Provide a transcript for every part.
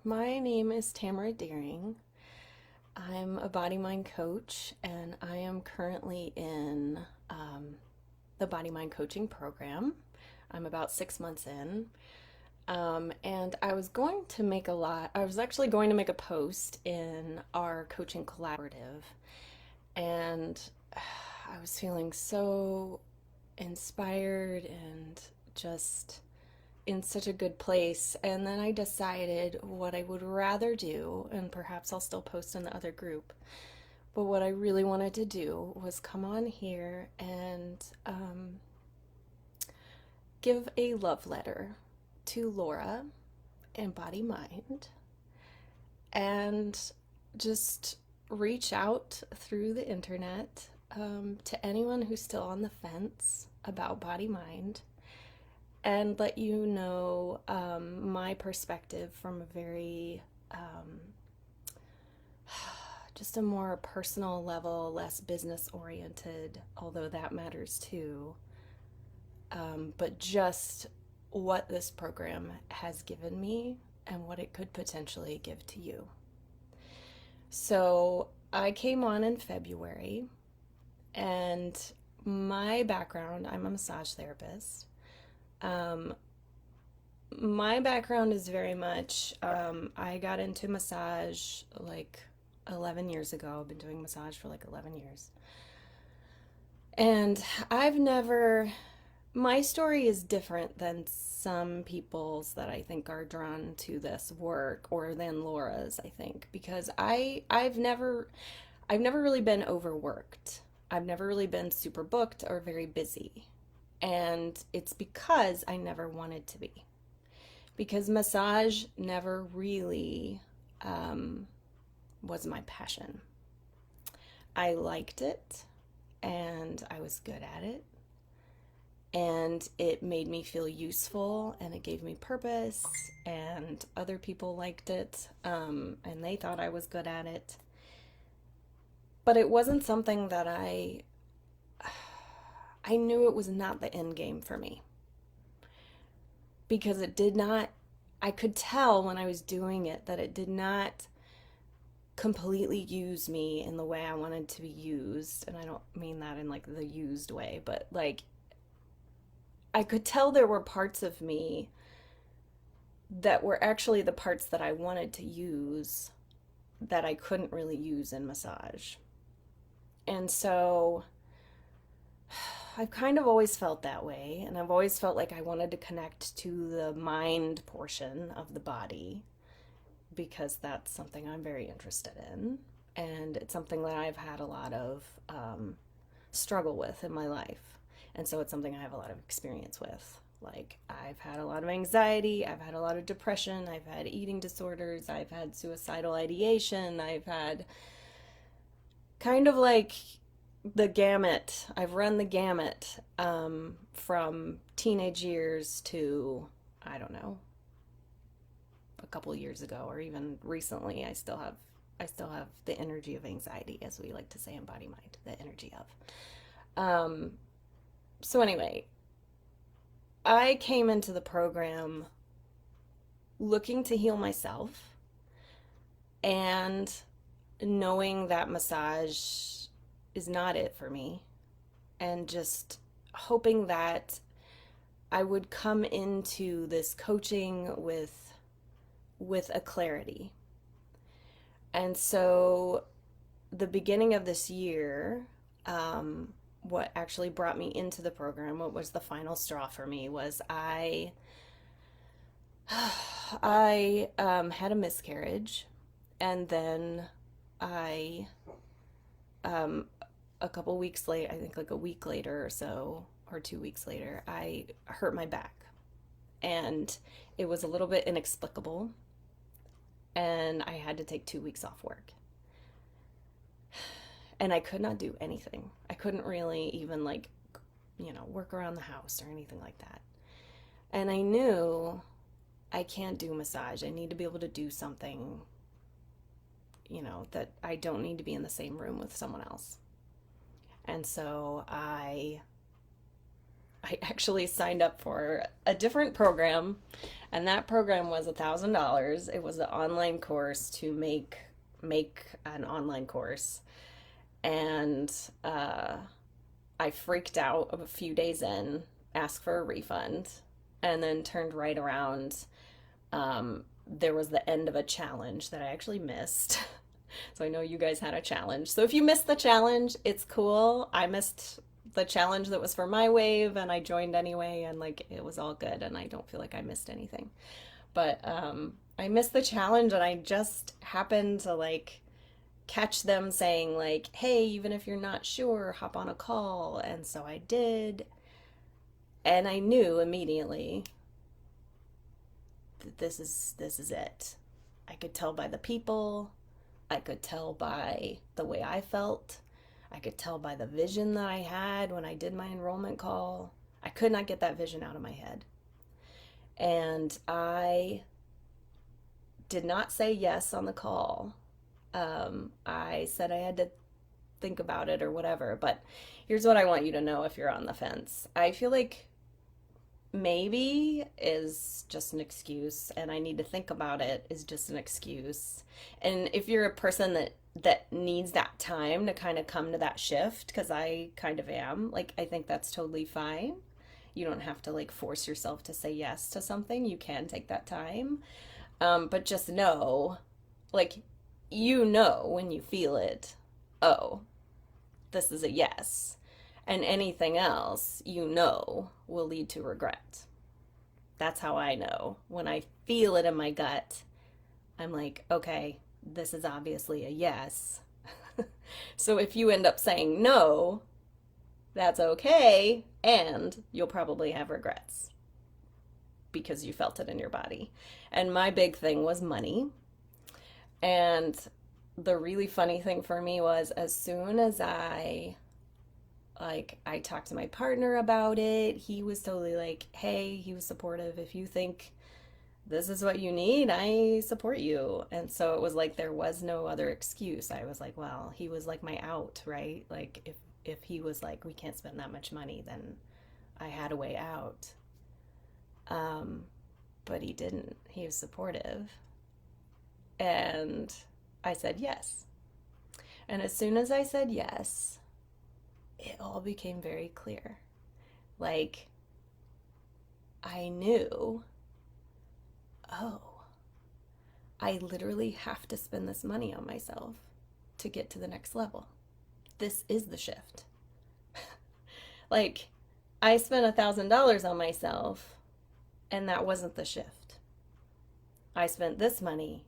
My name is Tamara Deering. I'm a BodyMind coach, and I am currently in the BodyMind coaching program. I'm about 6 months in. And I was actually going to make a post in our coaching collaborative, and I was feeling so inspired and just in such a good place. And then I decided what I would rather do, and perhaps I'll still post in the other group, but what I really wanted to do was come on here and give a love letter to Laura and Body Mind, and just reach out through the internet to anyone who's still on the fence about Body Mind, and let you know my perspective from a very just a more personal level, less business oriented, although that matters too. But just what this program has given me and what it could potentially give to you. So I came on in February, and my background, I'm a massage therapist. Um, my background is very much, I got into massage like 11 years ago. I've been doing massage for like 11 years. And my story is different than some people's that I think are drawn to this work, or than Laura's, I think, because I've never really been overworked. I've never really been super booked or very busy. And it's because I never wanted to be. Because massage never really was my passion. I liked it, and I was good at it, and it made me feel useful, and it gave me purpose, and other people liked it, and they thought I was good at it. But it wasn't something that I knew it was not the end game for me, because it did not, I could tell when I was doing it that it did not completely use me in the way I wanted to be used. And I don't mean that in like the used way, but like I could tell there were parts of me that were actually the parts that I wanted to use that I couldn't really use in massage. And so I've kind of always felt that way, and I've always felt like I wanted to connect to the mind portion of the body, because that's something I'm very interested in, and it's something that I've had a lot of struggle with in my life. And so it's something I have a lot of experience with. Like, I've had a lot of anxiety, I've had a lot of depression, I've had eating disorders, I've had suicidal ideation, I've had kind of like the gamut. I've run the gamut from teenage years to, I don't know, a couple years ago, or even recently. I still have the energy of anxiety, as we like to say in Body Mind, the energy of. So anyway, I came into the program looking to heal myself, and knowing that massage is not it for me, and just hoping that I would come into this coaching with a clarity. And so the beginning of this year, what actually brought me into the program, what was the final straw for me, was I had a miscarriage, and then I a couple weeks later, I think like a week later or so, or 2 weeks later, I hurt my back, and it was a little bit inexplicable, and I had to take 2 weeks off work. And I could not do anything. I couldn't really even like, work around the house or anything like that. And I knew I can't do massage. I need to be able to do something, that I don't need to be in the same room with someone else. And so I I actually signed up for a different program, and that program was $1,000. It was an online course to make an online course, and I freaked out a few days in, asked for a refund, and then turned right around. There was the end of a challenge that I actually missed. So I know you guys had a challenge. So if you missed the challenge, it's cool. I missed the challenge that was for my wave and I joined anyway, and like it was all good and I don't feel like I missed anything. But I missed the challenge and I just happened to like catch them saying like, "Hey, even if you're not sure, hop on a call." And so I did. And I knew immediately that this is it. I could tell by the people. I could tell by the way I felt. I could tell by the vision that I had when I did my enrollment call. I could not get that vision out of my head. And I did not say yes on the call. I said I had to think about it or whatever. But here's what I want you to know if you're on the fence. I feel like maybe is just an excuse and I need to think about it is just an excuse. And if you're a person that needs that time to kind of come to that shift, because I kind of am, like I think that's totally fine. You don't have to like force yourself to say yes to something. You can take that time. But just know, like, you know when you feel it, oh, this is a yes. And anything else, you know, will lead to regret. That's how I know. When I feel it in my gut, I'm like, okay, this is obviously a yes. So if you end up saying no, that's okay, and you'll probably have regrets because you felt it in your body. And my big thing was money. And the really funny thing for me was as soon as I talked to my partner about it, he was totally like, hey, he was supportive. If you think this is what you need, I support you. And so it was like there was no other excuse. I was like, well, he was like my out, right? Like if he was like, we can't spend that much money, then I had a way out. But he didn't. He was supportive. And I said yes. And as soon as I said yes, it all became very clear. Like, I knew, oh, I literally have to spend this money on myself to get to the next level. This is the shift. Like, I spent $1,000 on myself, and that wasn't the shift. I spent this money,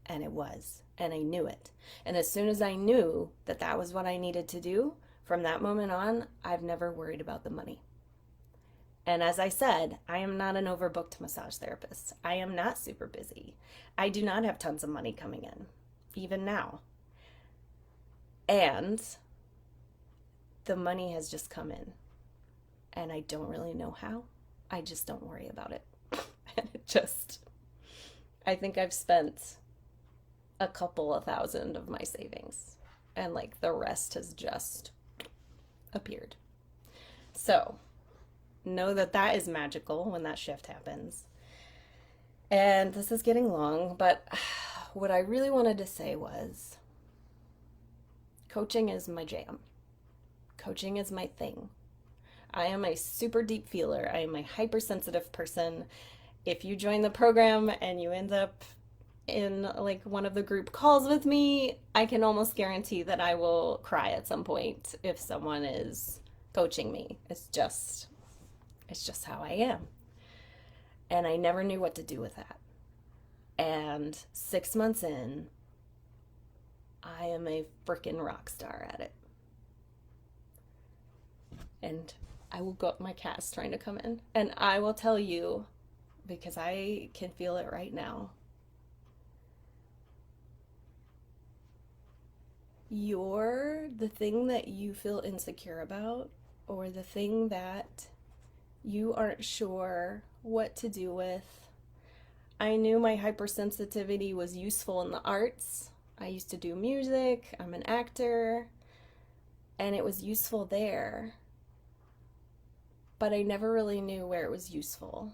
and it was, and I knew it. And as soon as I knew that that was what I needed to do, from that moment on, I've never worried about the money. And as I said, I am not an overbooked massage therapist. I am not super busy. I do not have tons of money coming in, even now. And the money has just come in. And I don't really know how. I just don't worry about it. And I think I've spent a couple of thousand of my savings. And like the rest has just appeared. So know that that is magical when that shift happens. And this is getting long, but what I really wanted to say was coaching is my jam. Coaching is my thing. I am a super deep feeler. I am a hypersensitive person. If you join the program and you end up in like one of the group calls with me, I can almost guarantee that I will cry at some point if someone is coaching me. It's just how I am. And I never knew what to do with that. And 6 months in, I am a freaking rock star at it. And I will go up, my cat's trying to come in. And I will tell you, because I can feel it right now, the thing that you feel insecure about, or the thing that you aren't sure what to do with. I knew my hypersensitivity was useful in the arts. I used to do music, I'm an actor, and it was useful there. but I never really knew where it was useful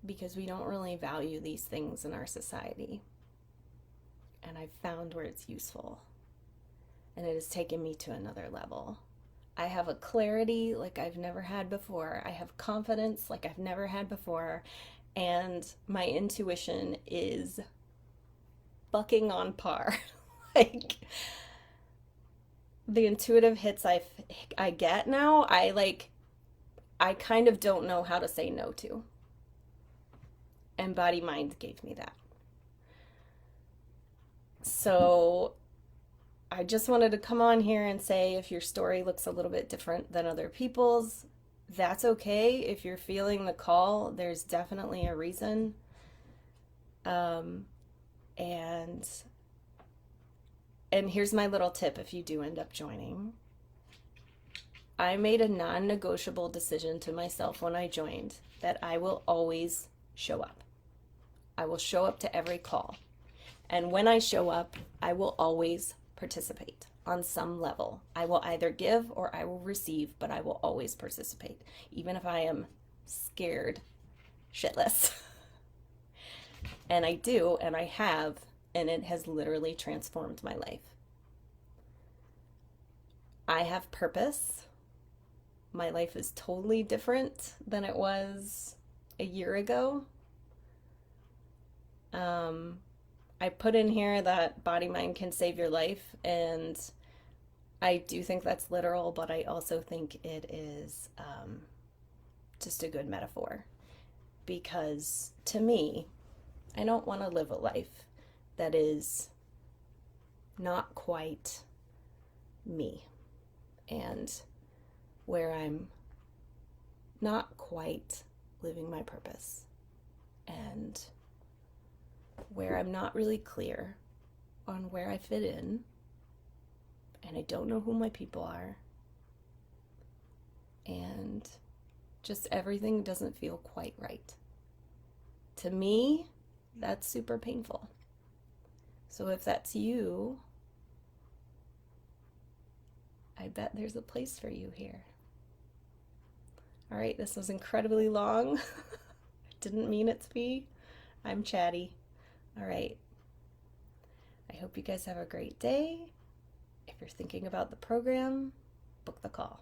because we don't really value these things in our society. And I've found where it's useful, and it has taken me to another level. I have a clarity like I've never had before. I have confidence like I've never had before. And my intuition is bucking on par. Like the intuitive hits I get now, I kind of don't know how to say no to. And BodyMind gave me that. So I just wanted to come on here and say if your story looks a little bit different than other people's, that's okay. If you're feeling the call, there's definitely a reason. And here's my little tip if you do end up joining. I made a non-negotiable decision to myself when I joined that I will always show up. I will show up to every call. And when I show up, I will always participate on some level. I will either give or I will receive, but I will always participate, even if I am scared shitless. And I do, and I have, and it has literally transformed my life. I have purpose. My life is totally different than it was a year ago. I put in here that BodyMind can save your life, and I do think that's literal, but I also think it is just a good metaphor, because to me, I don't want to live a life that is not quite me, and where I'm not quite living my purpose, and where I'm not really clear on where I fit in, and I don't know who my people are, and just everything doesn't feel quite right. To me, that's super painful. So if that's you, I bet there's a place for you here. All right, this was incredibly long. Didn't mean it to be. I'm chatty. All right. I hope you guys have a great day. If you're thinking about the program, book the call.